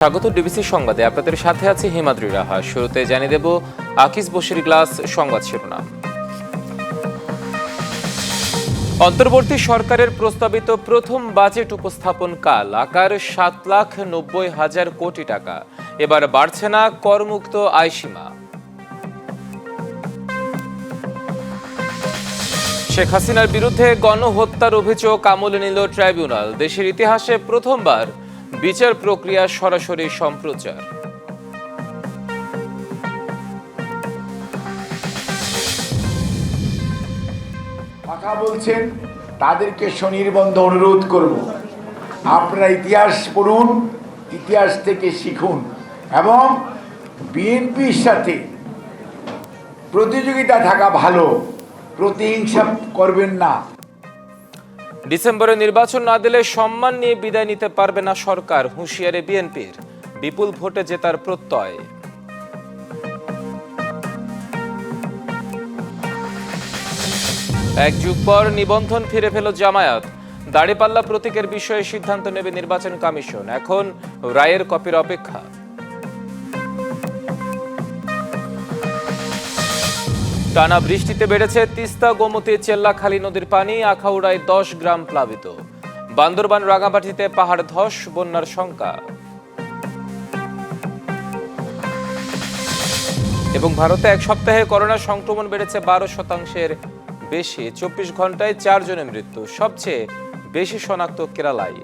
স্বাগত ডিবিসি সংবাদে আপনাদের সাথে আছে হিমাদ্রি রাহা। শুরুতে জানিয়ে দেব আকিস বশির গ্লাস সংবাদ শিরোনাম। অন্তর্বর্তী সরকারের প্রস্তাবিত প্রথম বাজেট উপস্থাপন কাল আকার 7,90,000 কোটি টাকা। এবার বাড়ছে না করমুক্ত আয়সীমা। শেখ হাসিনার বিরুদ্ধে গণহত্যার অভিযোগ আমলে নিল ট্রাইব্যুনাল। দেশের ইতিহাসে প্রথমবার বিচার প্রক্রিয়া সরাসরি সম্প্রচার। কথা বলছেন তাদেরকে স্বনির্বন্ধ অনুরোধ করব, আপনারা ইতিহাস পড়ুন, ইতিহাস থেকে শিখুন এবং বিএনপির সাথে প্রতিযোগিতা থাকা ভালো, প্রতিহিংসা করবেন না। ডিসেম্বরে নির্বাচন না দিলে সম্মান নিয়ে বিদায় নিতে পারবে না সরকার, হুঁশিয়ারি বিএনপির। বিপুল ভোটে জেতার প্রত্যয়। এক যুগ পর নিবন্ধন ফিরে পেল জামায়াত। দাড়িপাল্লা প্রতীকের বিষয়ে সিদ্ধান্ত নেবে নির্বাচন কমিশন। এখন রায়ের কপির অপেক্ষা। টানা বৃষ্টিতে বেড়েছে তিস্তা, গোমতী, চেল্লাখালী নদীর পানি। আখাউড়ায় 10 গ্রাম প্লাবিত। বান্দরবান, রাঙামাটিতে পাহাড় ধস, বন্যার শঙ্কা। এবং ভারতে এক সপ্তাহে করোনা সংক্রমণ বেড়েছে 12%-এর বেশি। 24 ঘন্টায় 4 জনের মৃত্যু। সবচেয়ে বেশি শনাক্ত কেরালায়।